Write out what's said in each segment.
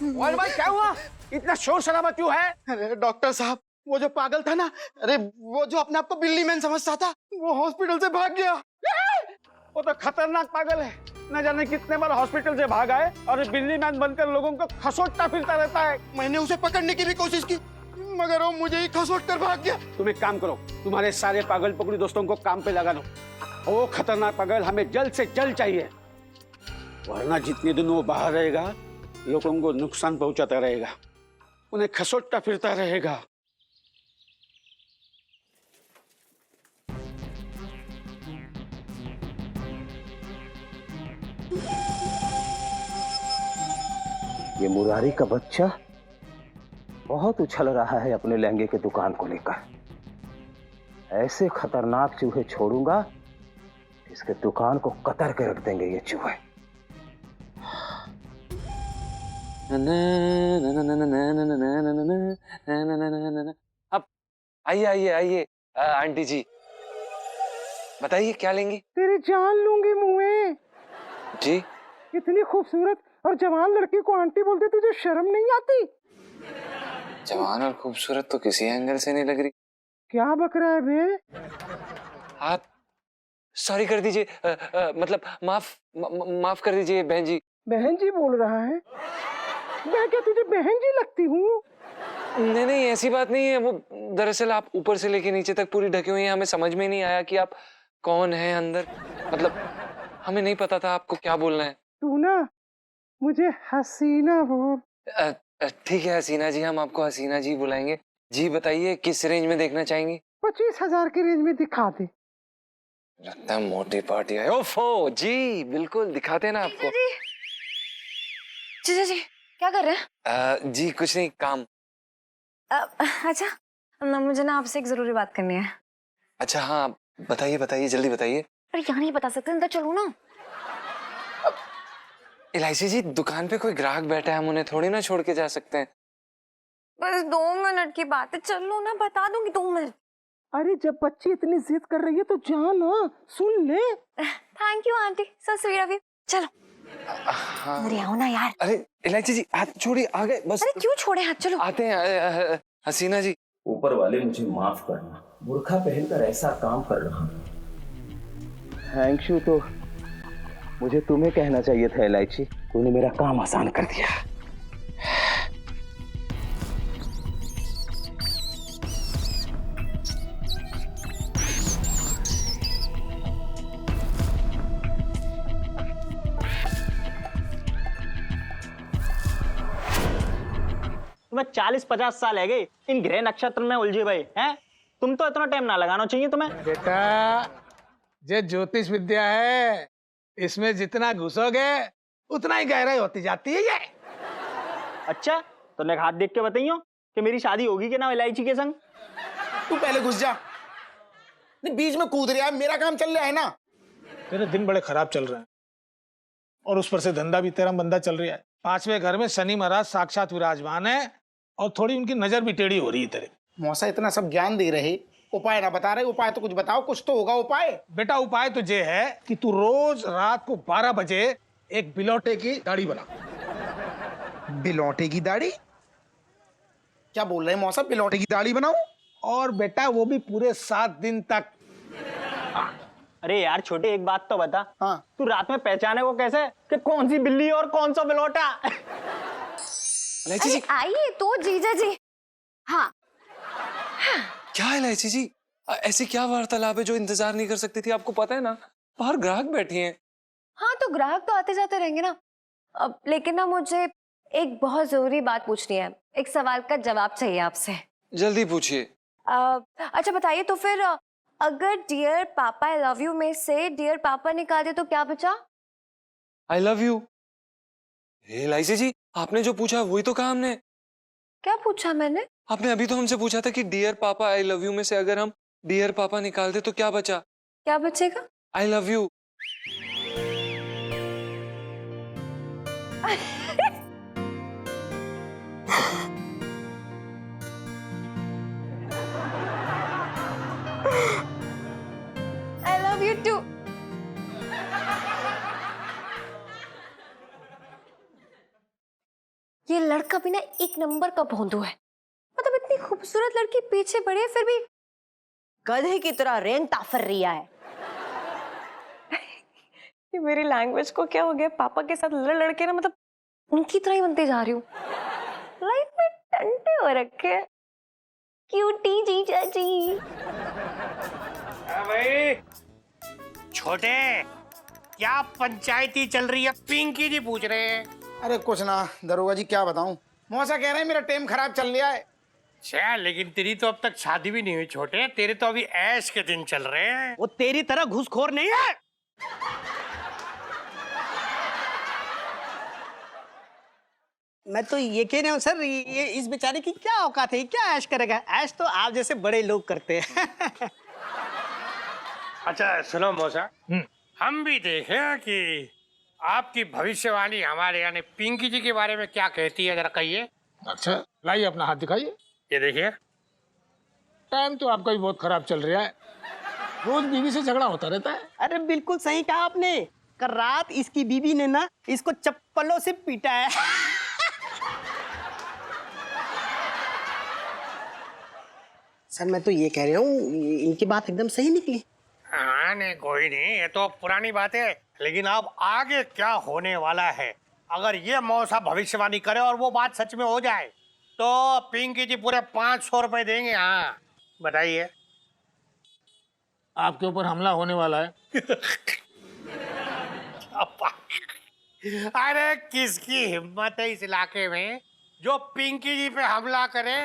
मोहन भाई क्या हुआ? इतना शोर शराबा क्यों है? अरे डॉक्टर साहब, वो जो पागल था ना, अरे वो जो अपने आप को बिल्ली मैन समझता था, वो हॉस्पिटल से भाग गया। वो तो खतरनाक पागल है। न जाने कितने बार हॉस्पिटल से भागा है और बिल्ली मैन बनकर लोगों को खसोटता फिरता रहता है। मैंने उसे पकड़ने की भी कोशिश की, मगर वो मुझे ही खसोट कर भाग गया। तुम एक काम करो, तुम्हारे सारे पागल पकड़ी दोस्तों को काम पे लगा लो। वो खतरनाक पागल हमें जल्द से जल्द चाहिए, वरना जितने दिन वो बाहर रहेगा लोगों को नुकसान पहुंचाता रहेगा, उन्हें खसोटता फिरता रहेगा। ये मुरारी का बच्चा बहुत उछल रहा है अपने लहंगे के दुकान को लेकर। ऐसे खतरनाक चूहे छोड़ूंगा, इसके दुकान को कतर के रख देंगे ये चूहे। अब आइए आइए आइए आंटी जी, बताइए क्या लेंगी? तेरी जान लूंगी मुए। जी? इतनी खूबसूरत और जवान लड़की को आंटी बोलते, तुझे शर्म नहीं आती? जवान और खूबसूरत तो किसी एंगल से नहीं लग रही। क्या बक रहा है बे? आप सॉरी कर दीजिए, मतलब माफ कर दीजिए बहन जी। बहन जी बोल रहा है? मैं क्या तुझे बहन जी लगती हूँ? नहीं नहीं, ऐसी बात नहीं है। वो दरअसल आप ऊपर से लेके नीचे तक पूरी ढकी हुई हैं, हमें समझ में नहीं आया कि आप कौन हैं अंदर। मतलब हमें नहीं पता था आपको क्या बोलना है। तू ना मुझे हसीना बोल। ठीक है हसीना जी, हम आपको हसीना जी बुलाएंगे। जी बताइए किस रेंज में देखना चाहेंगी? 25,000 की रेंज में दिखा दे। लगता है मोटी पार्टी है। ओफो जी, बिल्कुल दिखाते हैं ना आपको। जीजा जी क्या कर रहे हैं? जी कुछ नहीं, काम। अच्छा ना, मुझे ना आपसे एक जरूरी बात करनी है। अच्छा हाँ बताइए बताइए, जल्दी बताइए। अरे यहाँ नहीं बता सकते, अंदर चलो ना। इलायची जी, दुकान पे कोई ग्राहक बैठा है, हम उन्हें थोड़ी ना छोड़ के जा सकते हैं। बस 2 मिनट की बात है, चलो ना, बता दूंगी 2 मिनट। अरे जब बच्ची इतनी जिद कर रही है तो जा ना, सुन ले। Thank you aunty, so sweet of you. चलो हाँ। अरे आओ ना यार। अरे इलायची जी हाथ छोड़िए, आ गए बस। अरे क्यों छोड़े हाथ, चलो। आते हैं हसीना जी। ऊपर वाले मुझे माफ करना, बुर्खा पहनकर ऐसा काम कर रहा हूं। थैंक यू तो मुझे तुम्हें कहना चाहिए था इलायची, तूने मेरा काम आसान कर दिया। तुम्हें 40-50 साल है गए इन ग्रह नक्षत्र में उलझे भाई हैं। तुम तो इतना टाइम ना लगाना चाहिए तुम्हें। बेटा ये ज्योतिष विद्या है, इसमें जितना घुसोगे उतना ही गहराई होती जाती है ये। अच्छा तो ने हाथ देख के बताइयो कि मेरी शादी होगी कि ना इलायची के संग। तू पहले घुस जा, नहीं बीच में कूद रहा है, मेरा काम चल रहा है ना। तेरे दिन बड़े खराब चल रहे हैं और उस पर से धंधा भी तेरा मंदा चल रहा है। 5वें घर में शनि महाराज साक्षात विराजमान है और थोड़ी उनकी नजर भी टेढ़ी हो रही है तेरे। मौसा इतना सब ज्ञान दे रहे, उपाय ना बता रहे। उपाय तो कुछ बताओ, कुछ तो होगा उपाय। बेटा उपाय तो ये है कि तू रोज रात को 12 बजे एक बिलौटे की दाढ़ी बना। बिलौटे की दाढ़ी? क्या बोल रहे हैं मौसा, बिलौटे की दाढ़ी बनाऊं? और बेटा वो भी पूरे 7 दिन तक। अरे यार छोटे, एक बात तो बता। हाँ। तू रात में पहचाने को कैसे कि कौन सी बिल्ली और कौन सा बिलौटा? इलायची जी आइए तो जीजा जी। हाँ क्या इलायची जी, ऐसी क्या वार्तालाप है जो इंतजार नहीं कर सकती थी? आपको पता है ना बाहर ग्राहक बैठे हैं। हाँ तो ग्राहक तो आते जाते रहेंगे ना। अब लेकिन ना मुझे एक बहुत जरूरी बात पूछनी है, एक सवाल का जवाब चाहिए आपसे। जल्दी पूछिए। अच्छा बताइए तो फिर, अगर डियर पापा आई लव यू में से डियर पापा निकाल दे तो क्या बचा? I love you. इलायची जी आपने जो पूछा वही तो कहा हमने। क्या पूछा मैंने? आपने अभी तो हमसे पूछा था कि डियर पापा आई लव यू में से अगर हम डियर पापा निकाल दे तो क्या बचा? क्या बचेगा? I love you. ये लड़का भी ना एक नंबर का भोंदू है। मतलब इतनी खूबसूरत लड़की पीछे पड़ी है फिर भी गधे की तरह रेंग ताफर रिया है। ये मेरी लैंग्वेज को क्या हो गया, पापा के साथ लड़ लड़के ना मतलब उनकी तरह ही बनते जा रही हूँ। लाइफ में टंटे हो रखे हैं। क्यूटी जीजा जी। भाई छोटे, क्या पंचायती चल रही है? पिंकी जी पूछ रहे हैं। अरे कुछ ना दरोगा जी, क्या बताऊं, मौसा कह रहे हैं मेरा टाइम खराब चल रहा है। अच्छा, लेकिन तेरी तो अब तक शादी भी नहीं हुई छोटे, तेरे तो अभी ऐश के दिन चल रहे हैं। वो तेरी तरह घूसखोर नहीं है। मैं तो ये कह रहा हूँ सर, ये इस बेचारे की क्या औकात है, क्या ऐश करेगा? ऐश तो आप जैसे बड़े लोग करते हैं। अच्छा सुनो मौसा, हम भी देखें कि आपकी भविष्यवाणी हमारे यानी पिंकी जी के बारे में क्या कहती है, जरा कहिए। अच्छा लाइए अपना हाथ दिखाइए। ये देखिए। टाइम तो आपका भी बहुत खराब चल रहा है, रोज बीवी से झगड़ा होता रहता है। अरे बिल्कुल सही कहा आपने। कल रात इसकी बीवी ने ना इसको चप्पलों से पीटा है। सर मैं तो ये कह रहा हूँ, इनकी बात एकदम सही निकली। हाँ नहीं कोई नहीं, ये तो पुरानी बात है, लेकिन अब आगे क्या होने वाला है, अगर ये मौसा भविष्यवाणी करे और वो बात सच में हो जाए तो पिंकी जी पूरे 500 रुपए देंगे। हाँ बताइए। आपके ऊपर हमला होने वाला है। अरे किसकी हिम्मत है इस इलाके में जो पिंकी जी पे हमला करे?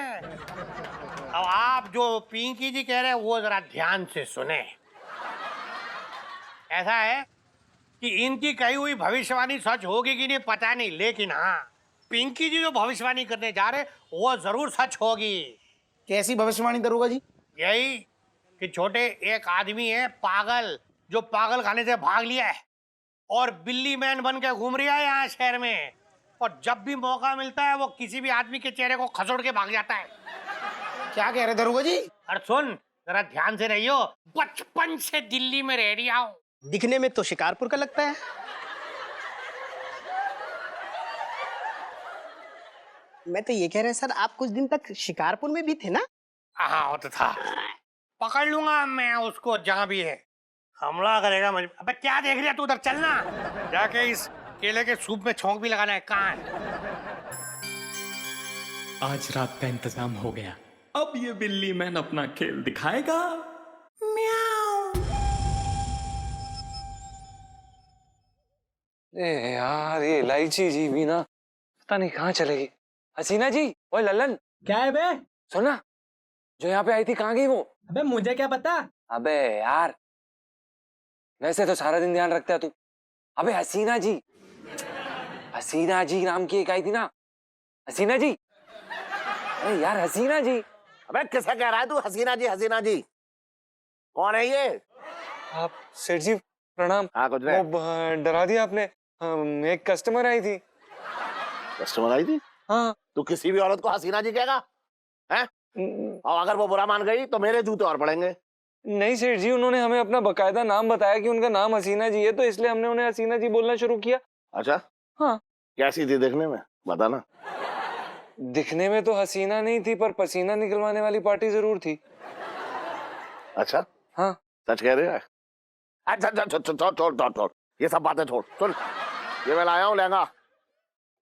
अब आप जो पिंकी जी कह रहे हैं वो जरा ध्यान से सुने। ऐसा है कि इनकी कही हुई भविष्यवाणी सच होगी कि नहीं पता नहीं, लेकिन हाँ पिंकी जी जो भविष्यवाणी करने जा रहे वो जरूर सच होगी। कैसी भविष्यवाणी दरोगा जी? यही कि छोटे, एक आदमी है पागल, जो पागल खाने से भाग लिया है और बिल्ली मैन बन के घूम रहा है यहाँ शहर में, और जब भी मौका मिलता है वो किसी भी आदमी के चेहरे को खसोड़ के भाग जाता है। क्या कह रहे दरोगा जी? और सुन जरा ध्यान से रहियो, बचपन से दिल्ली में रह रहा हूँ। दिखने में तो शिकारपुर का लगता है। मैं तो ये कह रहा सर, आप कुछ दिन तक शिकारपुर में भी थे ना? हाँ वो तो था। पकड़ लूंगा मैं उसको जहाँ भी है, हमला करेगा मुझे। अबे क्या देख रही है तू, उधर चलना, जाके इस केले के सूप में छोंक भी लगाना है। कहाँ है? आज रात का इंतजाम हो गया, अब ये बिल्ली मैन अपना खेल दिखाएगा। ए यार, ये इलायची जी भी ना पता नहीं कहाँ चलेगी। हसीना जी, ओए लल्लन, क्या है बे? सुना, जो यहाँ पे आई थी कहाँ गई वो? अबे मुझे क्या पता। अबे यार, वैसे तो सारा दिन ध्यान रखता है तू। अबे हसीना जी, हसीना जी नाम की एक आई थी ना, हसीना जी। अरे यार हसीना जी। अबे किसे कह रहा है तू हसीना जी? हसीना जी कौन है ये? आप सेठ जी प्रणाम। हाँ कुछ वो डरा दिया आपने। एक कस्टमर आई थी। कस्टमर आई थी? हाँ। तू किसी भी औरत को हसीना जी कहेगा हैं? और अगर वो बुरा मान गई तो मेरे जूते और पड़ेंगे। नहीं सेठ जी, उन्होंने हमें अपना बकायदा नाम बताया कि उनका नाम हसीना जी है, तो इसलिए हमने उन्हें हसीना जी बोलना शुरू किया। अच्छा हाँ। कैसी थी देखने में, बताना। दिखने में तो हसीना नहीं थी, पर पसीना निकलवाने वाली पार्टी जरूर थी। अच्छा हाँ। सच कह रहे हैं? अच्छा छोड़, ये सब बातें छोड़। सुन, ये मैं लाया हूँ लहंगा,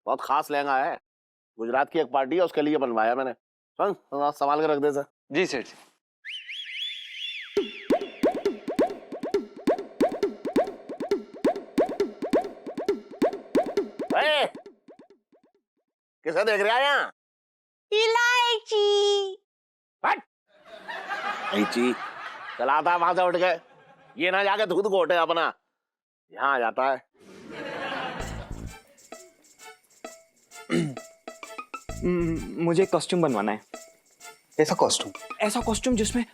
बहुत खास लहंगा है, गुजरात की एक पार्टी है उसके लिए बनवाया मैंने। सुन, संभाल के रख दे सर। जी सेठ जी। किसे देख रहा है यहाँ? इलायची। इलायची चला आता है वहां से उठ के, ये ना जाके दूध घोटे अपना, यहाँ आ जाता है। मुझे कॉस्ट्यूम बनवाना है। ऐसा कॉस्ट्यूम? ऐसा कॉस्ट्यूम जिसमें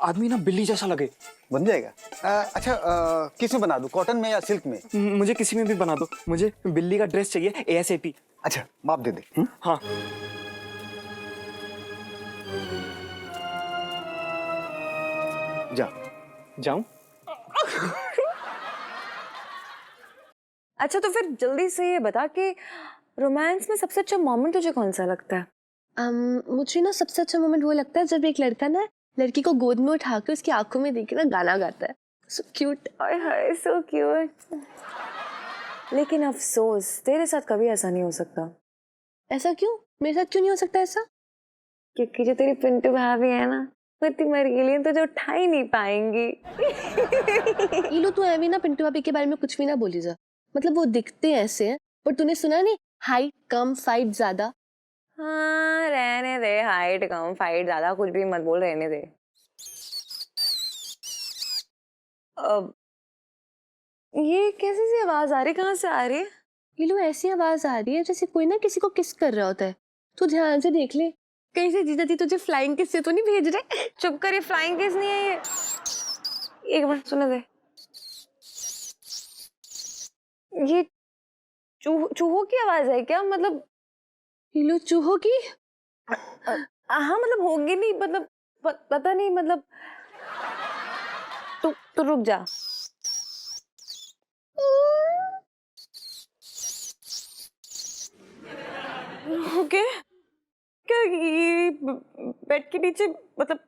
आदमी ना बिल्ली जैसा लगे। बन जाएगा। अच्छा किस में बना दूं, कॉटन में या सिल्क में? मुझे किसी में भी बना दो, मुझे बिल्ली का ड्रेस चाहिए ASAP। अच्छा माप दे दे। हाँ। जा। जाऊं? अच्छा तो फिर जल्दी से ये बता कि रोमांस में सबसे अच्छा मोमेंट तुझे कौन सा लगता है? मुझे ना सबसे अच्छा मोमेंट वो लगता है जब एक लड़का ना लड़की को गोद में उठा के उसकी आंखों में देख के ना गाना गाता है। So cute. ओए हाय सो क्यूट। लेकिन अफसोस तेरे साथ कभी ऐसा नहीं हो सकता। ऐसा क्यों? मेरे साथ क्यों नहीं हो सकता ऐसा? क्योंकि जो तेरी पिंटू भाभी है ना वो इतनी मरी के लिए तुझे उठा ही नहीं पाएंगी। ईलू तू ऐवी ना पिंटू भाभी के बारे में कुछ भी ना बोली जा। मतलब वो दिखते ऐसे हैं पर तूने सुना नहीं हाइट कम फाइट ज्यादा। हाँ रहने दे, हाइट कम फाइट ज्यादा कुछ भी मत बोल, रहने दे। अब ये कैसी सी आवाज आ रही, कहाँ से आ रही है? ईलू ऐसी आवाज आ रही है जैसे कोई ना किसी को किस कर रहा होता है। तू ध्यान से देख ले कहीं से जीजा जी तुझे फ्लाइंग किस से तो नहीं भेज रहे। चुप कर, ये फ्लाइंग किस नहीं है ये। एक मिनट सुने दे। ये चूहों की आवाज है क्या? मतलब ईलू चूहों की? हाँ मतलब होगी नहीं, मतलब पता नहीं, मतलब तू रुक जा। ओके क्या ये बेड के नीचे मतलब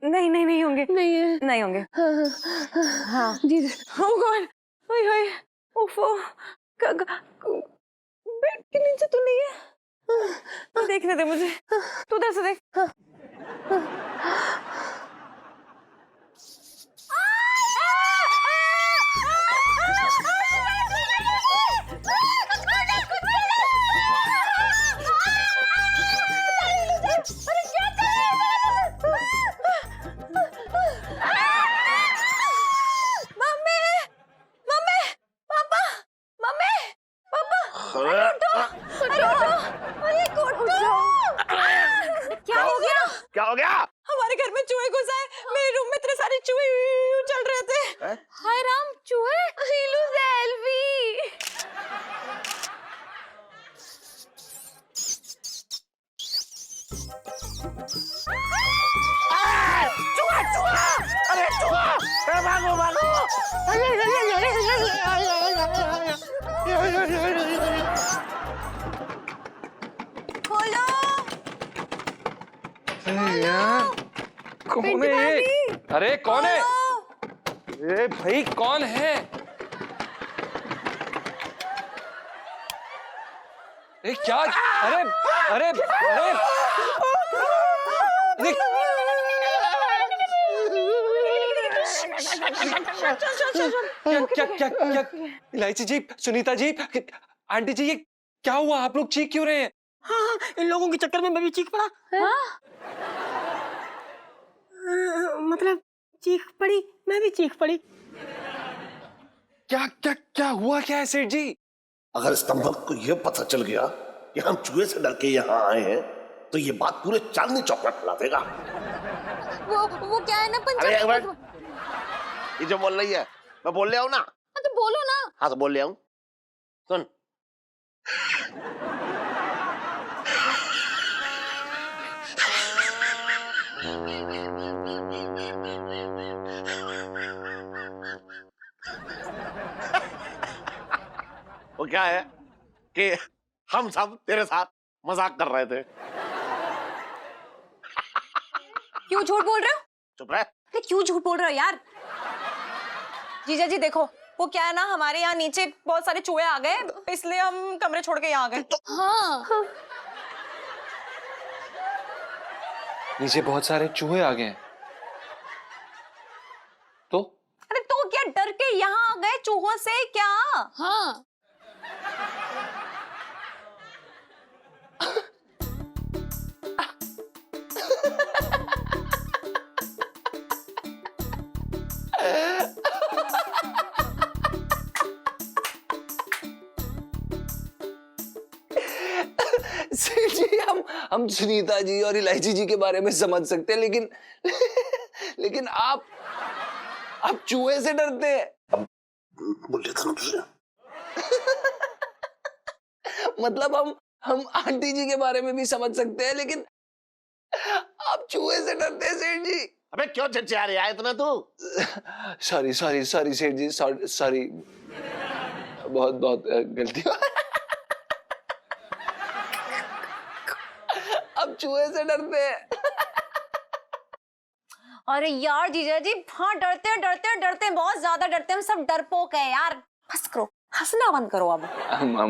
नहीं होंगे? नहीं होंगे। हाँ जी। ओह गॉड, हाय हाय, ओफो, बेड के नीचे तो नहीं है। देखने दे मुझे, तू उधर से देख। क्या हो गया? हमारे घर में चूहे घुस आए, मेरे रूम में इतने सारे चूहे चल रहे थे। हाय राम, चूहे? ILU selfie. चूहा चूहा! अरे चूहा! भागो भागो! खोलो। कौन है ये? अरे कौन है? ए भाई कौन है? ए क्या? अरे अरे अरे क्या क्या क्या? इलायची जी, सुनीता जी, आंटी जी, ये क्या हुआ? आप लोग चीख क्यों रहे हैं? हाँ, इन लोगों के चक्कर में मैं भी चीख पड़ा। मतलब चीख पड़ी, मैं भी चीख पड़ी। क्या क्या क्या हुआ क्या है सेठ जी? अगर स्तंभक को यह पता चल गया कि हम चूहे से डर के यहाँ आए हैं तो ये बात पूरे चांदनी चौक में फैला देगा। वो क्या है ना अरे ये जो बोल रही है मैं बोल ले आऊं ना? हाँ तो बोलो ना। हाँ तो बोल ले आऊं। सुन, वो क्या है कि हम सब तेरे साथ मजाक कर रहे थे। क्यों झूठ बोल रहे हो? चुप रह। अरे क्यों झूठ बोल रहे हो यार? जीजा जी देखो, वो क्या है ना, हमारे यहाँ नीचे बहुत सारे चूहे आ गए, इसलिए हम कमरे छोड़ के यहाँ आ गए। हाँ। नीचे बहुत सारे चूहे आ गए तो? अरे तो क्या डर के यहाँ आ गए चूहों से क्या? हाँ। सेठ जी, हम सुनीता जी और इलायची जी के बारे में समझ सकते हैं, लेकिन आप चूहे से डरते हैं? बोले था ना तुझे। मतलब हम आंटी जी के बारे में भी समझ सकते हैं, लेकिन आप चूहे से डरते हैं सेठ जी? अबे क्यों चिढ़चिढ़ा रहा है इतना तू? सॉरी सॉरी सॉरी सेठ जी, सॉरी, बहुत बहुत गलती। आप चूहे से डरते हैं। अरे यार जीजा जी, हाँ डरते हैं बहुत ज्यादा डरते हैं, हम सब डरपोक है यार। बस करो, हंसना बंद करो अब।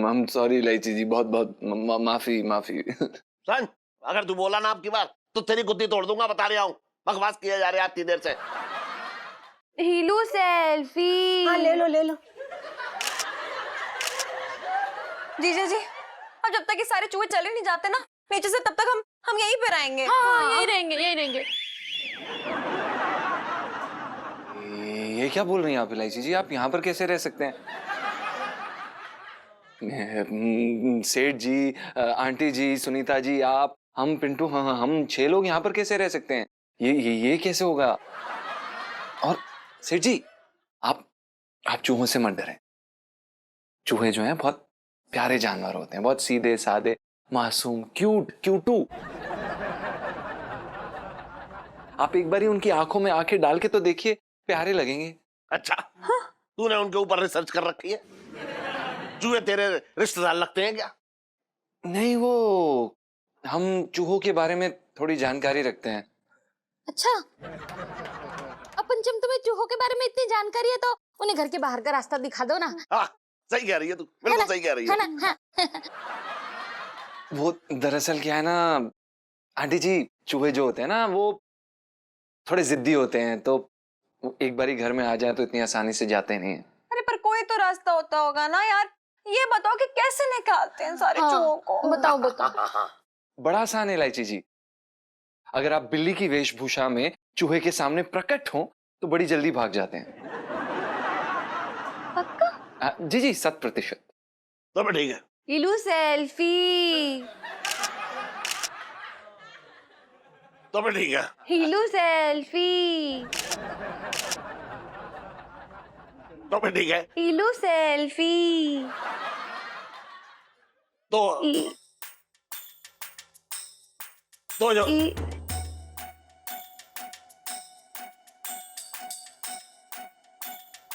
हम सॉरी इलायची जी, बहुत बहुत माफी। सन, अगर तू बोला ना आपकी बार तो तेरी कुत्ती तोड़ दूंगा, बता रहा हूँ। बकवास किया जा रहा है इतनी देर से। हीलू सेल्फी। हाँ ले लो। जीजा जी, अब जब तक ये सारे चूहे चले नहीं जाते ना नीचे से, तब तक हम यहीं पे रहेंगे। हाँ यही रहेंगे। ये क्या बोल रही हैं आप इलायची जी? आप यहाँ पर कैसे रह सकते हैं? सेठ जी, आंटी जी, सुनीता जी, आप, हम पिंटू, हम 6 लोग यहाँ पर कैसे रह सकते हैं? ये कैसे होगा? और सेठ जी, आप चूहों से मत डरें। चूहे जो हैं बहुत प्यारे जानवर होते हैं, बहुत सीधे साधे, मासूम, क्यूटू। आप एक बारी उनकी आंखों में आंखें डाल के तो देखिए, प्यारे लगेंगे। अच्छा, तूने उनके ऊपर रिसर्च कर रखी है? चूहे तेरे रिश्तेदार लगते हैं क्या? नहीं, वो हम चूहों के बारे में थोड़ी जानकारी रखते हैं। अच्छा, अपन जब तुम्हें चूहों के बारे में इतनी जानकारी है तो उन्हें घर के बाहर का रास्ता दिखा दो ना। हाँ, सही कह रही है तू, बिल्कुल सही कह रही है ना? हाँ। वो दरअसल क्या है ना आंटी जी, चूहे जो होते हैं ना वो थोड़े जिद्दी होते हैं, तो वो एक बारी घर में आ जाए तो इतनी आसानी से जाते नहीं हैं। अरे पर कोई तो रास्ता होता होगा ना यार, ये बताओ कि कैसे निकालते हैं सारे चूहों को? बताओ। बड़ा आसान है इलायची जी। अगर आप बिल्ली की वेशभूषा में चूहे के सामने प्रकट हो तो बड़ी जल्दी भाग जाते हैं। पक्का? जी 100%। तो ठीक है। हीलू सेल्फी। तो ठीक है। हीलू सेल्फी। तो ठीक है। हीलू सेल्फी। तो जो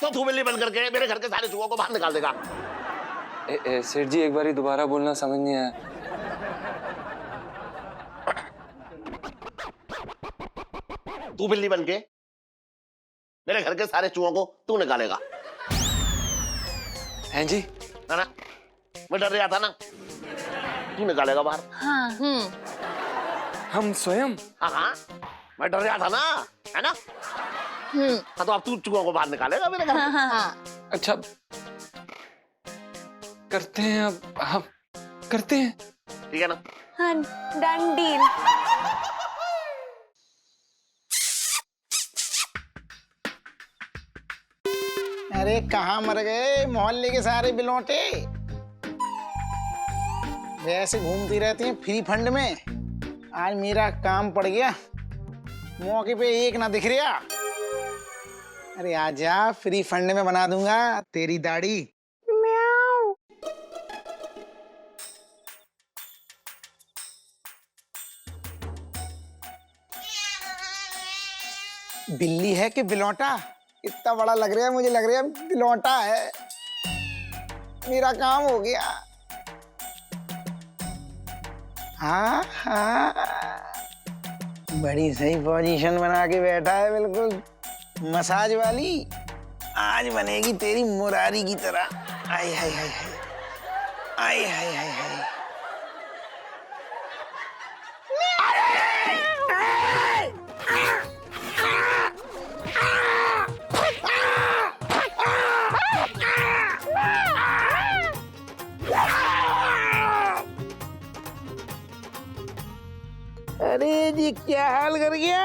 तो तू बिल्ली बंद करके मेरे घर के सारे चूहों को बाहर निकाल देगा। सेठ जी, एक बारी दोबारा बोलना, समझ नहीं आया। तू बिल्ली बन के मेरे घर के सारे चूहों को तू निकालेगा। हैं जी? है ना? मैं डर रहा था ना, तू निकालेगा बाहर। हाँ। हम स्वयं? हाँ, मैं डर रहा था ना, है ना? हाँ, तो अब तू चूहों को बाहर निकालेगा मेरे घर से। हाँ। अच्छा, करते हैं अब, हम करते हैं, ठीक है ना? हाँ, डन डील। अरे कहाँ मर गए मोहल्ले के सारे बिलौटे? वैसे घूमती रहती हैं फ्री फंड में। आज मेरा काम पड़ गया, मौके पे एक ना दिख रहा। अरे आजा, फ्री फंड में बना दूंगा तेरी दाढ़ी। म्याऊ। बिल्ली है कि बिलौटा? इतना बड़ा लग रहा है, मुझे लग रहा है बिलौटा है। मेरा काम हो गया। हाँ, बड़ी सही पोजीशन बना के बैठा है, बिल्कुल मसाज वाली। आज बनेगी तेरी मुरारी की तरह। आय हाय हाय हाय, आय हाय हाय हाय। अरे जी, क्या हाल कर गया?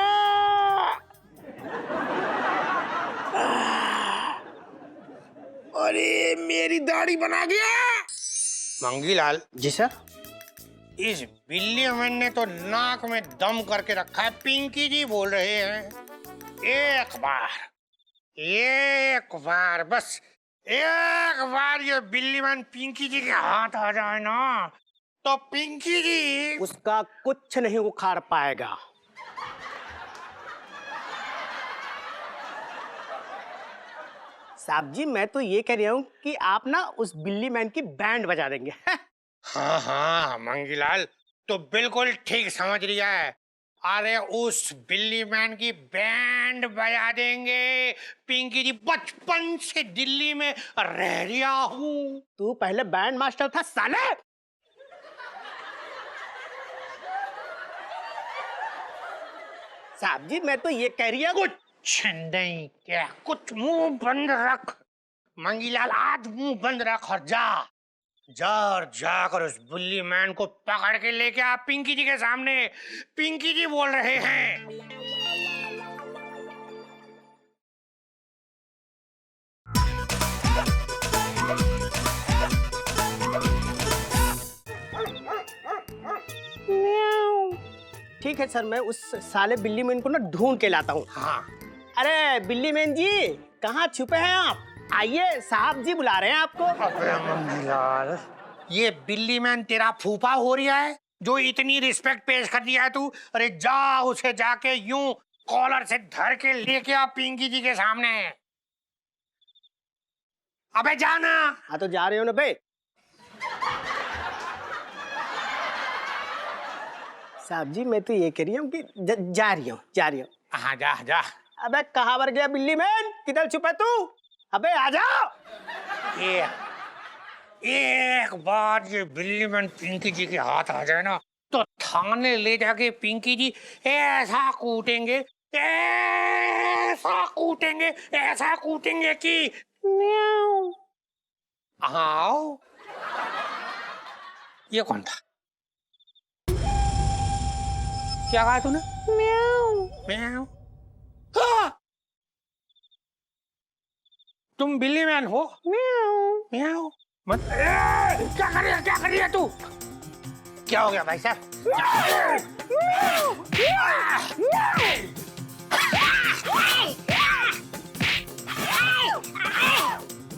अरे मेरी दाढ़ी बना गया। मंगीलाल जी सर। इस बिल्ली मैन ने तो नाक में दम करके रखा है। पिंकी जी बोल रहे हैं, एक बार बस एक बार ये बिल्ली मैन पिंकी जी के हाथ आ जाए ना, तो पिंकी जी उसका कुछ नहीं उखाड़ पाएगा। साहब जी, मैं तो ये कह रहा हूँ कि आप ना उस बिल्ली मैन की बैंड बजा देंगे। हाँ मंगीलाल, तो बिल्कुल ठीक समझ लिया है। अरे उस बिल्ली मैन की बैंड बजा देंगे। पिंकी जी बचपन से दिल्ली में रह रिया हूँ। तू पहले बैंड मास्टर था साले। साहब जी मैं तो ये कह रही हूँ कुछ नहीं क्या, कुछ मुंह बंद रख मंगीलाल, आज मुंह बंद रख और जा जा और जाकर उस बुल्ली मैन को पकड़ के लेके आ पिंकी जी के सामने। पिंकी जी बोल रहे हैं। ठीक है सर, मैं उस साले बिल्ली मैन को ना ढूंढ के लाता हूँ। हाँ। अरे बिल्ली मैन जी कहाँ छुपे हैं आप? आइए, साहब जी बुला रहे हैं आपको। अबे मंगीलाल, ये बिल्ली मैन तेरा फूफा हो रहा है जो इतनी रिस्पेक्ट पेश कर दिया है तू? अरे जा उसे जाके यूं कॉलर से धर के लेके आ पिंकी जी के सामने। अबे जाना। हाँ तो जा रहे हो ना बे। साहब जी मैं तो ये कह रही हूँ कि जा रही हूँ। हाँ जा जा। अबे कहाँ पर गया बिल्ली मैन? किधर छुपा तू? अबे आ जाओ। एक बार ये बिल्ली मैन पिंकी जी के हाथ आ जाए ना तो थाने ले जाके पिंकी जी ऐसा कूटेंगे कि म्याऊ। आओ। ये कौन था? क्या कहा तूने? म्याऊ म्याऊ। हाँ! तुम बिल्ली मैन हो? म्याऊ म्याऊ। मत क्या कर रही है तू? क्या हो गया भाई साहब?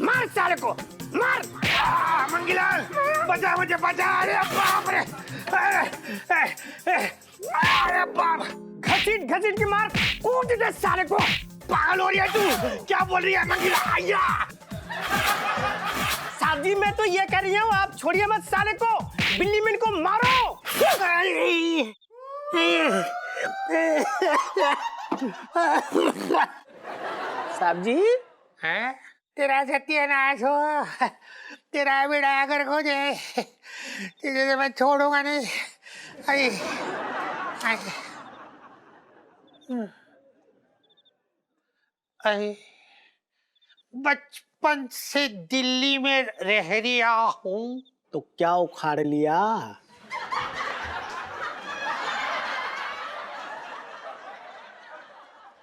मार साले को मार। मंगीलाल बचा मुझे बचा। अरे बाप रे, अरे बाप, घसीट के मार, कूद दे साले को। पागल हो रही है तू? क्या बोल रही है मंगीलाल? आया साहब जी मैं तो ये कह रही हूँ आप छोड़िए मत साले को, बिल्ली मैन को मारो। साहब जी हैं? तेरा सत्यानाश हो, तेरा बेड़ा अगर हो जाए तुझे मैं छोड़ूंगा नहीं। आई, आई, आई, बचपन से दिल्ली में रह रिया हूँ। तो क्या उखाड़ लिया?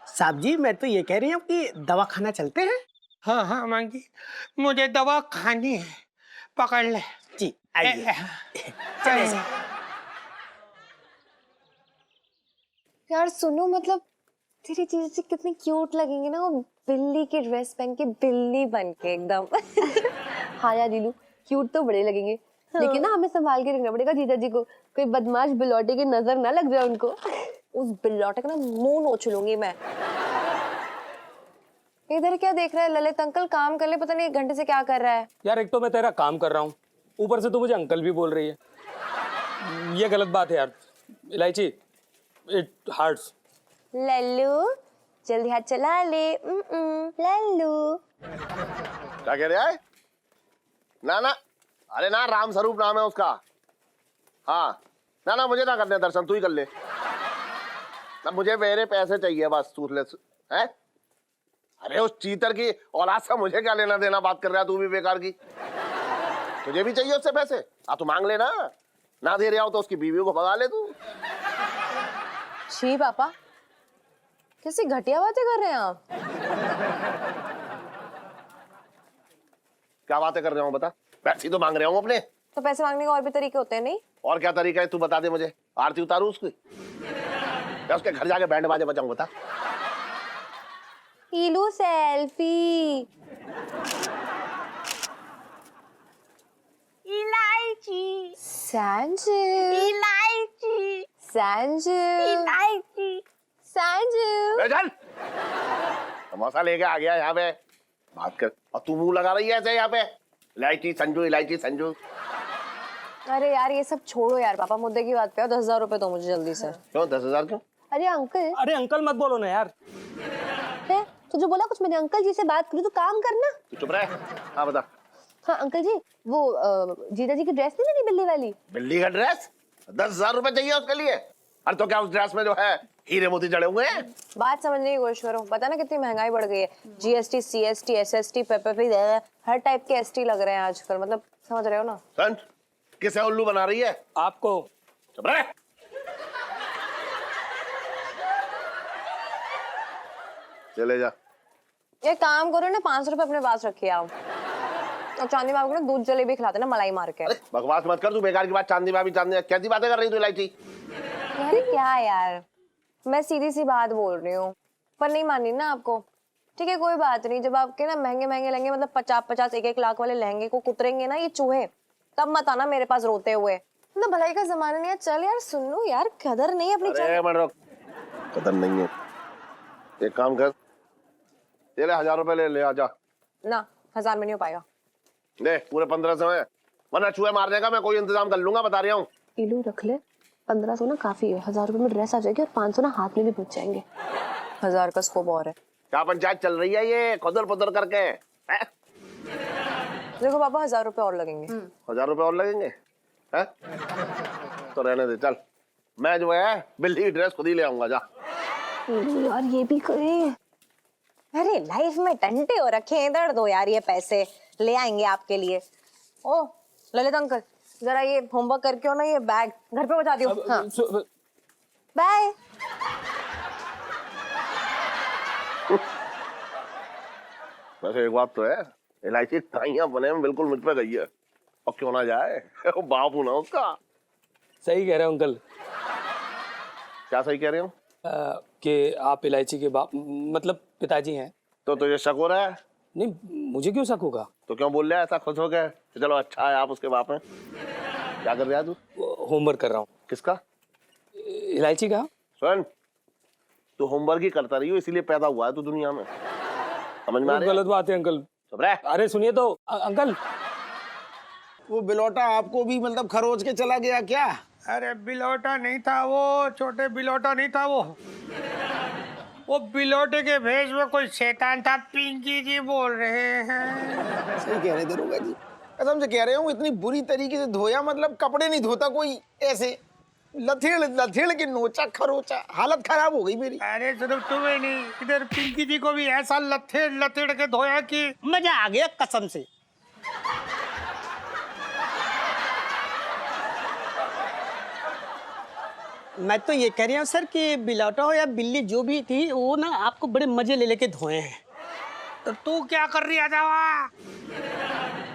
साहब जी मैं तो ये कह रही हूँ कि दवा खाना चलते हैं। हाँ हाँ मांगी, मुझे दवा खानी है। पकड़ ले जी आइए। चलिए सर। यार सुनो, मतलब तेरी चीज कितनी क्यूट लगेंगी ना वो बिल्ली की ड्रेस पहन के, बिल्ली बन के एकदम। हाँ यार लीलू, क्यूट तो बड़े लगेंगे। हाँ। लेकिन ना हमें संभाल के रखना पड़ेगा जीजा जी को, कोई बदमाश बिलौटे की नजर ना लग जाए उनको। उस बिलौटे का ना मुंह नोच लूंगी मैं। इधर क्या देख रहा है ललित अंकल? काम कर ले, पता नहीं 1 घंटे से क्या कर रहा है। यार एक तो मैं तेरा काम कर रहा हूँ, ऊपर से तू मुझे अंकल भी बोल रही है। ये गलत बात है यार। इलायची इट हर्ट्स। लल्लू जल्दी हाथ चला ले। लल्लू क्या कह रहा है? ना अरे ना, राम स्वरूप नाम है उसका। हाँ ना मुझे ना करने दर्शन, तू ही कर ले ना। मुझे मेरे पैसे चाहिए बस, तू ले है। अरे उस चीतर की औलाद से मुझे क्या लेना देना? बात कर रहा है तू भी बेकार की। तुझे भी चाहिए उससे पैसे? तू मांग लेना, ना दे रहा हो तो उसकी बीवी को भगा ले तू। छी पापा, कैसी घटिया बातें कर रहे हैं आप। क्या बातें कर रहा हूँ बता? पैसे तो मांग रहा हूँ अपने। तो पैसे मांगने के और भी तरीके होते हैं नहीं? और क्या तरीका है तू बता दे मुझे। आरती उतारू उसकी या उसके घर जाके बैंड बाजे बजाऊं? बता। ILU selfie. इलायची संजू, इलायची संजू, इलायची संजू। चल समोसा लेके आ गया यहाँ पे, बात कर। और तू मुंह लगा रही है ऐसे यहाँ पे, इलायची संजू इलायची संजू। अरे यार ये सब छोड़ो यार, पापा मुद्दे की बात पे आओ। 10,000 रुपए दो मुझे जल्दी से। क्यों 10,000 क्यों? अरे अंकल। अरे अंकल मत बोलो ना यार। है तो जो बोला कुछ, मैंने अंकल जी से बात करी तो काम करना। तू चुप रह। हाँ बता। हाँ अंकल जी, वो जीजा जी की ड्रेस नहीं लेनी बिल्ली वाली? बिल्ली का ड्रेस 10,000 रुपए चाहिए उसके लिए? अरे तो क्या उस ड्रेस में जो है हीरे मोती जड़े हुए हैं? बात समझने की कोशिश करो। पता ना कितनी महंगाई बढ़ गई है। जीएसटी, सीएसटी, एसएसटी, पेपरफी, हर टाइप के एसटी लग रहे हैं आजकल। मतलब समझ रहे हो ना? सन किसे उल्लू बना रही है? आपको। चुप रह। चले जा। ये काम करो ना, 500 रुपए अपने पास रखिए आप। और चांदी बाबू को ना दूध जलेबी खिलाते ना, मलाई मार के। अरे बकवास मत कर तू, बेकार की बात। चांदी भाभी कैसी बातें कर रही तू इलायची? अरे क्या यार, मैं सीधी सी बात बोल रही हूँ, पर नहीं मानी ना आपको। ठीक है कोई बात नहीं, जब आपके ना महंगे महंगे लहंगे, मतलब 50-50, 1-1 लाख वाले लहंगे को कुतरेंगे ना ये चूहे, तब मत आना मेरे पास रोते हुए। मतलब भलाई का जमाना नहीं है। चल यार सुन लो यार, कदर नहीं है अपनी। कदर नहीं है। एक काम कर, तेरे 1,000 रुपए ले आजा। ना 1,000 में नहीं हो पाएगा। ले पूरे 1,500 है, वरना चूहे मारने का मैं कोई इंतजाम कर लूंगा, बता रहा हूँ। इलू रख ले, 1500 ना काफी है। 1,000 रुपए में ड्रेस आ जाएगी और 500 ना हाथ में भी पहुंच जाएंगे। 1,000 का स्कोप और है। क्या पंचायत चल रही है ये खुदर पुदर करके? है? देखो पापा 1,000 रुपए और लगेंगे। 1,000 रुपए और लगेंगे? है? तो रहने दे, चल मैं जो है बिल्ली की ड्रेस खुद ही ले आऊंगा। जा यार ये भी करे। अरे लाइफ में टंटे हो रखे हैं, इधर दो यार ये पैसे, ले आएंगे आपके लिए। ओ ललित अंकल, जरा ये होमवर्क करके हो ना, ये बैग घर पे बता दियो। हाँ बाय। वैसे एक बात तो है, इलायची टाइयां बने में बिल्कुल मुझ पे गई है, और क्यों ना जाए, वो बाप हूं ना उसका। सही कह रहे हो अंकल। क्या सही कह रहे हो? कि आप इलायची के बाप, मतलब पिताजी हैं। तो तुझे शक हो रहा है? नहीं, मुझे क्यों शक होगा? तो क्यों बोल रहा है ऐसा खुश हो गए? चलो अच्छा है आप उसके बाप हैं। क्या कर रहा है तू? होमवर्क कर रहा हूँ। किसका? इलायची का। सुन, तू होमवर्क ही करता रही हो, इसीलिए पैदा हुआ है तू दुनिया में। समझ में आ रहा है? गलत बात है अंकल। चुप रह। अरे सुनिए तो अंकल। वो बिलौटा आपको भी मतलब खरोच के चला गया क्या? अरे बिलौटा नहीं था वो, छोटे बिलौटा नहीं था वो बिलौटे के भेष में कोई शैतान था। पिंकी जी बोल रहे हैं। सही कह रहे दरोगा जी, कसम से कह रहे हूँ। इतनी बुरी तरीके से धोया, मतलब कपड़े नहीं धोता कोई, ऐसे लथेड़ लथेड़ के नोचा खरोचा, हालत खराब हो गई मेरी। अरे सिर्फ तुम्हें नहीं, इधर पिंकी जी को भी ऐसा लथेड़ लथेड़ के धोया कि मजा आ गया कसम से। मैं तो ये कह रही हूँ सर कि बिलौटा हो या बिल्ली जो भी थी, वो ना आपको बड़े मजे ले लेके धोए हैं। तो तू क्या कर रहा था वहाँ?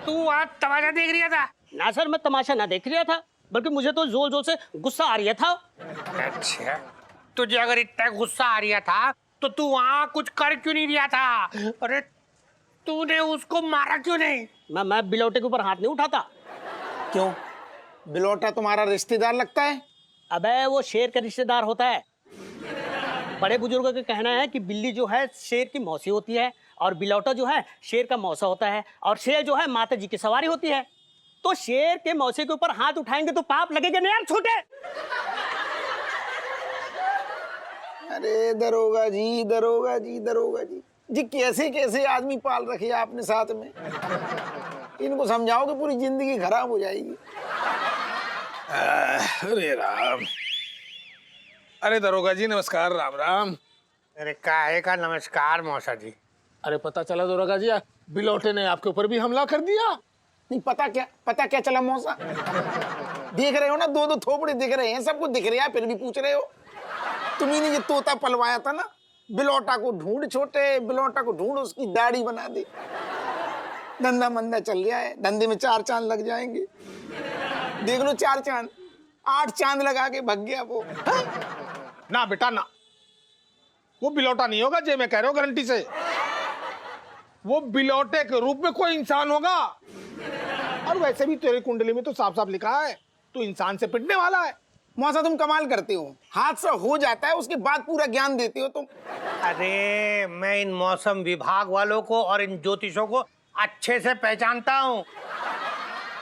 तू आज तमाशा देख रहा था? ना सर, मैं तमाशा ना देख रहा था, बल्कि मुझे तो जोर जोर से गुस्सा आ रहा था। अच्छा, तुझे अगर इतना गुस्सा आ रहा था तो तू वहाँ कुछ कर क्यों नहीं रहा था? अरे तूने उसको मारा क्यों नहीं? मैं बिलौटे के ऊपर हाथ नहीं उठाता। क्यों? बिलौटा तुम्हारा रिश्तेदार लगता है? अबे वो शेर का रिश्तेदार होता है। बड़े बुजुर्गों का कहना है कि बिल्ली जो है शेर की मौसी होती है, और बिलौटा जो है शेर का मौसा होता है, और शेर जो है माता जी की सवारी होती है। तो शेर के मौसे के ऊपर हाथ उठाएंगे तो पाप लगेगा नहीं यार छोटे। अरे दरोगा जी, दरोगा जी, दरोगा जी जी, कैसे कैसे आदमी पाल रखे आपने साथ में। इनको समझाओ कि पूरी जिंदगी खराब हो जाएगी। अरे राम। अरे दरोगा जी नमस्कार। राम राम। अरे काहे का नमस्कार मौसा जी। अरे पता चला दरोगा जी, बिलौटे ने आपके ऊपर भी हमला कर दिया। नहीं पता क्या चला मौसा? देख रहे हो ना, दो थोपड़े दिख रहे हैं, सब कुछ दिख रहा है, फिर भी पूछ रहे हो। तुम्ही ने ये तोता पलवाया था ना, बिलौटा को ढूंढ, छोटे बिलौटा को ढूंढ, उसकी दाढ़ी बना दे। धंधा मंदा चल रहा है, धंधे में 4 चांद लग जाएंगे। देख लो 4 चांद, 8 चांद लगा के भग गया वो। ना बेटा ना, वो बिलौटा नहीं होगा, जे मैं कह रहा हूँ गारंटी से। वो बिलौटे के रूप में कोई इंसान होगा। और वैसे भी तेरी कुंडली में तो साफ साफ लिखा है तू इंसान से पिटने वाला है। मौसा तुम कमाल करते हो, हादसा हो जाता है उसके बाद पूरा ज्ञान देते हो तुम। अरे मैं इन मौसम विभाग वालों को और इन ज्योतिषों को अच्छे से पहचानता हूँ।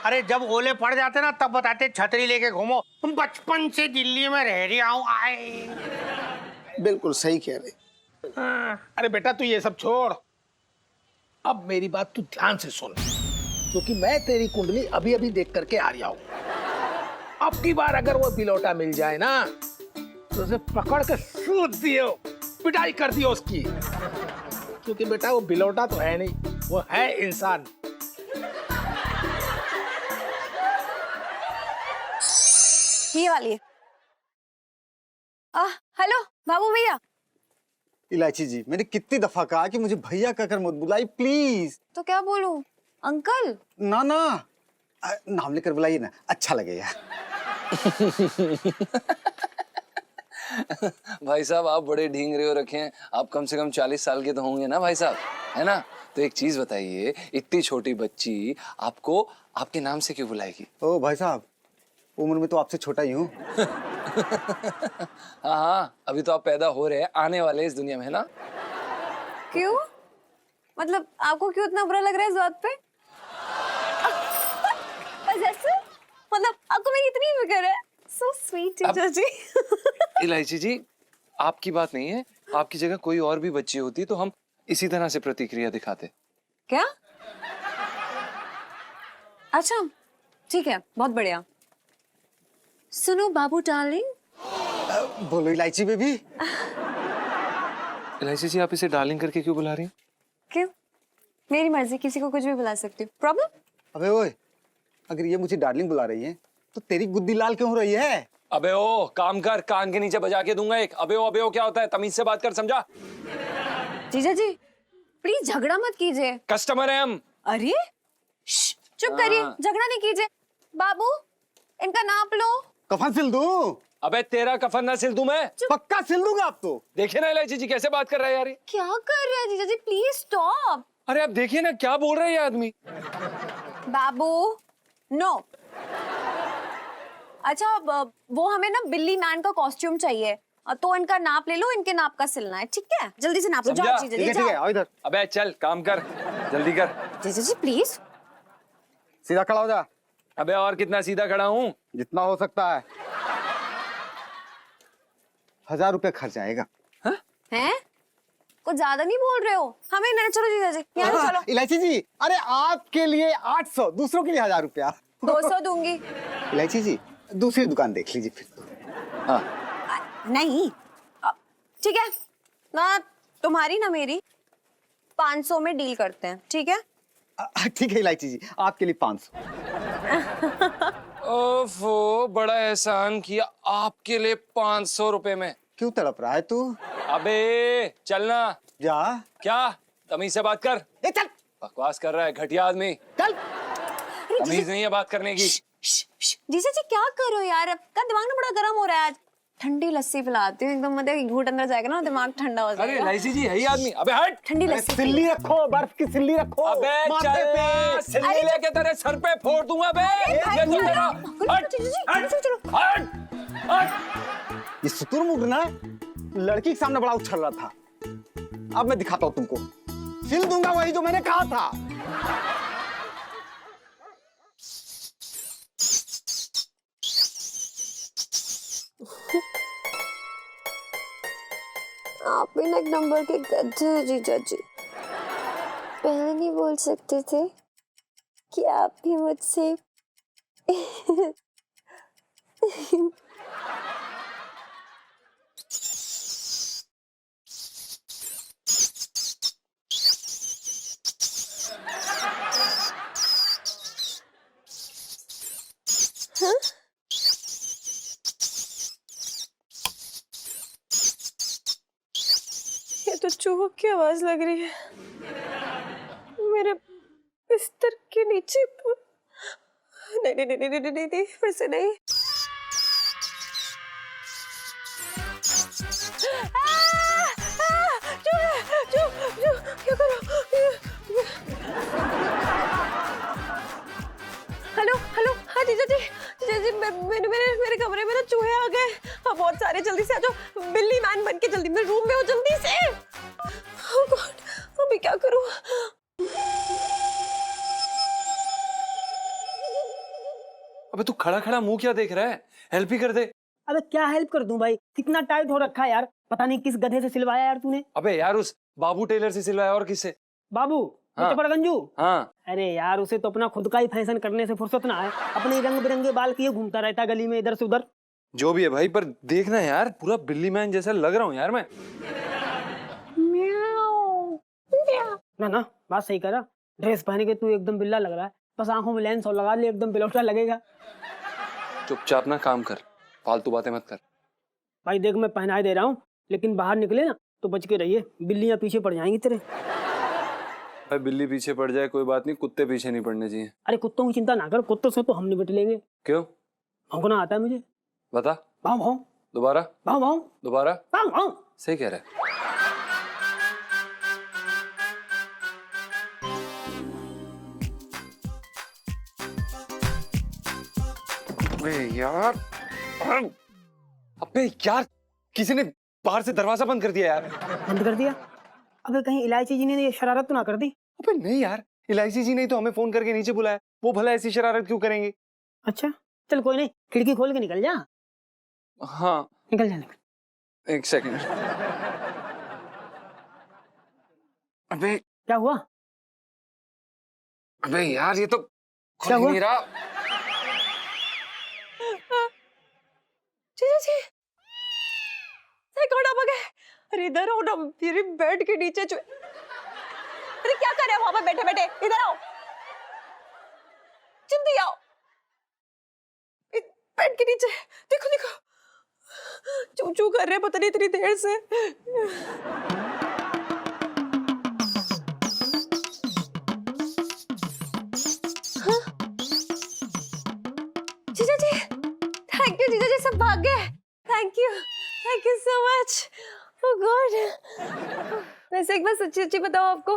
अरे जब ओले पड़ जाते ना तब बताते छतरी लेके घूमो, तुम बचपन से दिल्ली में रह रही हूँ आए। बिल्कुल सही कह रहे। अरे बेटा तू ये सब छोड़, अब मेरी बात तू ध्यान से सुन, क्योंकि मैं तेरी कुंडली अभी अभी देख करके आ रहा हूँ। अब की बार अगर वो बिलौटा मिल जाए ना तो उसे पकड़ के सूद दियो, पिटाई कर दियो उसकी, क्योंकि बेटा वो बिलौटा तो है नहीं, वो है इंसान। ये वाली है। हेलो बाबू भैया। इलायची जी, मैंने कितनी दफा कहा कि मुझे भैया कहकर मत बुलाई प्लीज। तो क्या बोलूं, अंकल? ना ना, नाम लेकर बुलाइए ना, अच्छा लगेगा। भाई साहब आप बड़े ढींगरे हो रखे हैं, आप कम से कम 40 साल के तो होंगे ना भाई साहब, है ना? तो एक चीज बताइए, इतनी छोटी बच्ची आपको आपके नाम से क्यों बुलाएगी? ओ भाई साहब, उम्र में तो आपसे छोटा ही हूँ। हाँ हाँ, अभी तो आप पैदा हो रहे हैं, आने वाले इस दुनिया में, है ना? क्यों? मतलब आपको क्यों इतना बुरा लग रहा है इस बात पे? बस ऐसे? मतलब आपको मेरी इतनी फिक्र है? So sweet टीचर जी। इलायची जी, आपकी बात नहीं है, आपकी जगह कोई और भी बच्ची होती तो हम इसी तरह से प्रतिक्रिया दिखाते। क्या? अच्छा ठीक है, बहुत बढ़िया। सुनो बाबू डार्लिंग। बोलो इलायची बेबी। इलायची जी आप इसे डार्लिंग करके क्यों बुला रही हैं? क्यों? मेरी मर्जी, किसी को कुछ भी बुला सकती हूँ। प्रॉब्लम? अबे ओए, अगर ये मुझे डार्लिंग बुला रही है तो तेरी गुद्दी लाल क्यों हो रही है? अबे ओ, काम कर, कान के नीचे बजा के दूंगा एक। अबे ओ क्या होता है? तमीज से बात कर, समझा? जीजा जी प्लीज झगड़ा मत कीजिए, कस्टमर है हम। अरे चुप करिए, झगड़ा नहीं कीजिए। बाबू इनका नाप लो। कफन सिल दूं? अबे तेरा कफन ना सिल दूं मैं? पक्का सिल दूंगा आप तो। देखिए ना इलायची जी कैसे बात कर रहा है यार। क्या कर रहे हैं जीजा जी, प्लीज स्टॉप। अरे आप देखिए ना क्या बोल रहा है ये आदमी। बाबू नो। अच्छा वो हमें ना बिल्ली मैन का कॉस्ट्यूम चाहिए, तो इनका नाप ले लो, इनके नाप का सिलना है, ठीक है? जल्दी से नाप लो। जाओ जीजा जी, जाओ। आओ इधर। अबे चल काम कर, जल्दी कर। जीजा जी प्लीज। सीधा खड़ा हो जा। अबे और कितना सीधा खड़ा हूँ? जितना हो सकता है। 1000 रुपए खर्च आएगा। हैं? कुछ ज्यादा नहीं बोल रहे हो? हमें नहीं, चलो जीजा जी यहाँ चलो। इलायची जी, अरे आपके लिए 800, दूसरों के लिए 1000 रुपया। 200 दूंगी। इलायची जी दूसरी दुकान देख लीजिए फिर। हाँ नहीं ठीक है ना, तुम्हारी ना मेरी 500 में डील करते हैं, ठीक है? ठीक है इलायची जी, आपके लिए 500। ओफो, बड़ा एहसान किया, आपके लिए 500 रुपए में। क्यों तड़प रहा है तू? अबे चलना। जा। क्या? तमीज से बात कर। ए चल। बकवास कर रहा है घटिया आदमी। चल। तमीज नहीं है बात करने की। जीजा जी क्या कर रहे हो यार, आपका दिमाग ना बड़ा गर्म हो रहा है आज। ठंडी लस्सी पिलाती हूँ, एकदम मतलब घूंट अंदर जाएगा ना, दिमाग ठंडा हो जाएगा। अरे इलायची जी यही आदमी। अबे हट। ठंडी लस्सी सिल्ली रखो, बर्फ की सिल्ली रखो। अबे चल, सिल्ली लेके तेरे सर पे फोड़ दूंगा बे। ये तो तेरा। हट हट हट हट। ये शुतुरमुर्ग ना लड़की के सामने बड़ा उछल रहा था, अब मैं दिखाता हूँ तुमको, सिल दूंगा वही जो मैंने कहा था। आप भी ना एक नंबर के गधे हैं जीजा जी। पहले नहीं बोल सकते थे कि आप भी मुझसे ये तो चूहों की आवाज लग रही है मेरे बिस्तर के नीचे। नहीं नहीं नहीं नहीं नहीं नहीं, फिर से नहीं। क्या करो? हेलो हेलो, हाँ जीजा जी, जीजा जी मेरे कमरे में ना चूहे आ गए। हाँ बहुत सारे, जल्दी से आ जाओ, बिल्ली मैन बन के जल्दी मेरे रूम में हो, जल्दी से। Oh God, अभी क्या करूं? अबे तू खड़ा खड़ा मुंह क्या देख रहा है? हेल्प ही कर दे। अबे क्या हेल्प कर दूं भाई, कितना टाइट हो रखा है यार, पता नहीं किस गधे से सिलवाया यार तूने। अबे यार उस बाबू टेलर से सिलवाया, और किससे? बाबू हाँ। चपड़गंजू। हाँ। अरे यार उसे तो अपना खुद का ही फैशन करने से फुर्सत ना है, अपने रंग बिरंगे बाल किए घूमता रहता गली में इधर से उधर। जो भी है भाई, पर देखना यार पूरा बिल्ली मैन जैसा लग रहा हूँ यार मैं। ना ना बात सही करा, ड्रेस पहन के तू एकदम बिल्ला लग रहा है, बस आंखों में लेंस और लगा ले एकदम बिलौटा लगेगा। चुपचाप ना काम कर, फालतू बातें मत कर। भाई देख मैं पहनाई दे रहा हूँ, लेकिन बाहर निकले ना तो बच के रहिए, बिल्लियां पीछे पड़ जाएंगी तेरे। भाई बिल्ली पीछे पड़ जाए कोई बात नहीं, कुत्ते पीछे नहीं पड़ने चाहिए। अरे कुत्तों की चिंता ना कर, कुत्तों से तो हम निपट लेंगे। क्यों? भौंकना आता है मुझे। बता। भाव भाव दोबारा। भाव भाव दोबारा। भाव भाव। सही कह रहा है। अबे यार, अबे यार किसी ने बाहर से दरवाजा बंद कर दिया यार। बंद कर दिया? अबे कहीं इलायची जी ने ये शरारत तो ना कर दी? अबे नहीं यार, इलायची जी ने तो हमें फोन करके नीचे बुलाया, वो भला ऐसी शरारत क्यों करेंगे? अच्छा चल कोई नहीं, खिड़की खोल के निकल जा। हाँ निकल जा निकल। एक सेकंड। अबे क्या हुआ? अबे यार ये तो क्या हुआ? नहीं रहा। जीजा जी कौन आ गए? अरे इधर आओ ना, मेरे बेड के नीचे अरे क्या कर रहे हो वहां पे बैठे बैठे? इधर आओ, जल्दी आओ, बेड के नीचे देखो देखो, चू चू कर रहे हैं पता नहीं इतनी देर से। हाँ? जीजा जी थैंक यू, जीजा जी सब भाग गए, thank you so much. Oh God. वैसे एक बार सच्ची सच्ची बताओ, आपको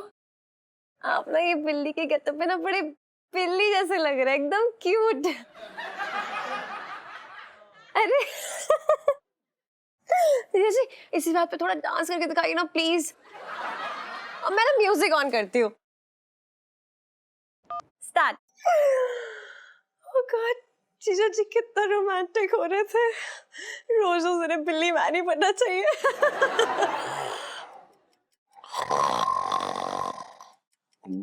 आप ना ये बिल्ली के गेटअप पे ना बड़े बिल्ली जैसे लग रहे हैं, एकदम क्यूट। अरे जी इसी बात पे थोड़ा डांस करके दिखाइए ना प्लीज। अब मैं ना म्यूजिक ऑन करती हूँ, स्टार्ट। ओह गॉड, जीजा जी कितना रोमांटिक हो रहे थे, रोज रोज उन्हें बिल्ली मैन ही बनना चाहिए।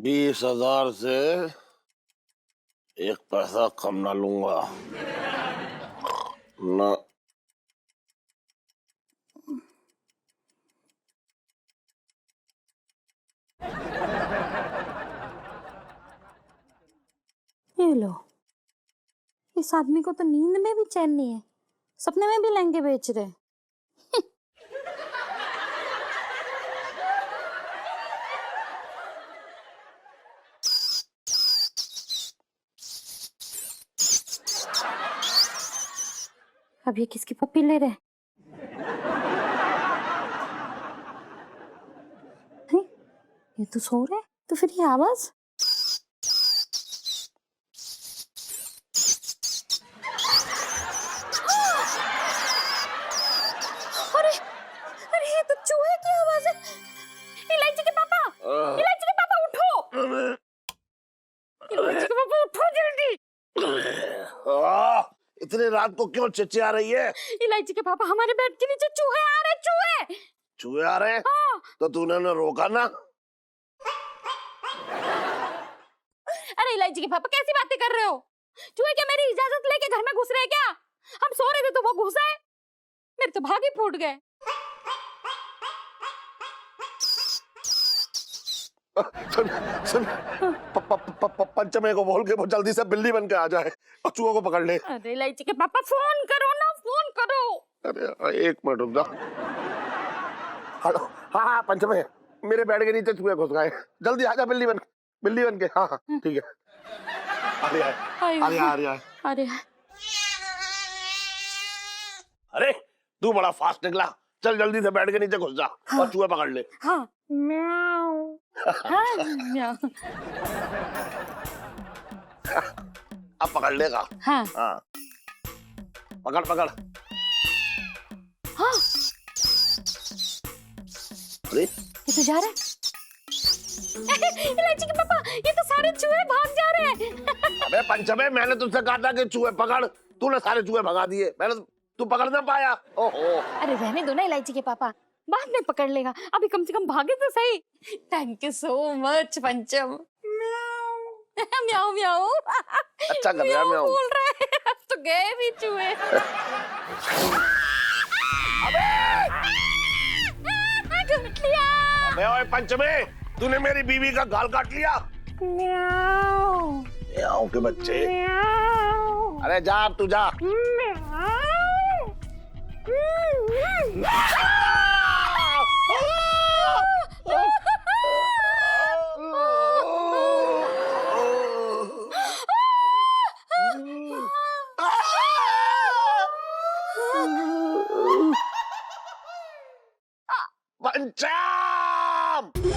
20,000 से 1 पैसा कम ना लूंगा ना। ये लो, इस आदमी को तो नींद में भी चैन नहीं है, सपने में भी लहंगे बेच रहे। अब ये किसकी पप्पी ले रहे? ये तो सो रहे, तो फिर ये आवाज? इतने रात को क्यों चिचिया रही है? इलायची के पापा, हमारे बेड के नीचे चूहे आ रहे, चूहे। चूहे आ रहे हैं? हाँ। तो तूने उन्हें रोका ना? अरे इलायची के पापा कैसी बातें कर रहे हो? चूहे क्या मेरी इजाजत लेके घर में घुस रहे क्या? हम सो रहे थे तो वो घुसे, मेरे तो भाग ही फूट गए। सुन, पंचमे को बोल के वो जल्दी से बिल्ली बन के आ जाए और चूहों को पकड़ ले। अरे इलायची के पापा फोन करो ना, फोन करो। अरे 1 मिनट रुक जा। हेलो, हाँ पंचमे, मेरे बेड के नीचे चूहे घुस गए, जल्दी आजा बिल्ली बन के। हाँ ठीक है, आ रही है। अरे तू बड़ा फास्ट निकला, चल जल्दी से बेड के नीचे घुस जा। हाँ। और चूहे पकड़ ले। हाँ म्याऊ। हाँ म्याऊ। अब पकड़ लेगा। हाँ। हाँ पकड़। हाँ अरे ये तो जा रहा है। इलायची के पापा ये तो सारे चूहे भाग जा रहे हैं। अबे पंचमे, मैंने तुझसे कहा था कि चूहे पकड़, तूने सारे चूहे भगा दिए। तू पकड़ ना पाया। ओहो। अरे रहने दो ना इलायची के पापा, बाद में पकड़ लेगा, अभी कम से कम भागे तो सही। थैंक यू सो मच पंचम। म्याऊ म्याऊ। अच्छा कर रहा म्याऊ। बोल रहे हैं, अब तो गए भी चूहे। काट लिया। अबे ओए पंचमे, तूने मेरी बीवी का गाल काट लिया। म्याऊ म्याऊ के बच्चे। अरे जा अब तू जा। पंचम!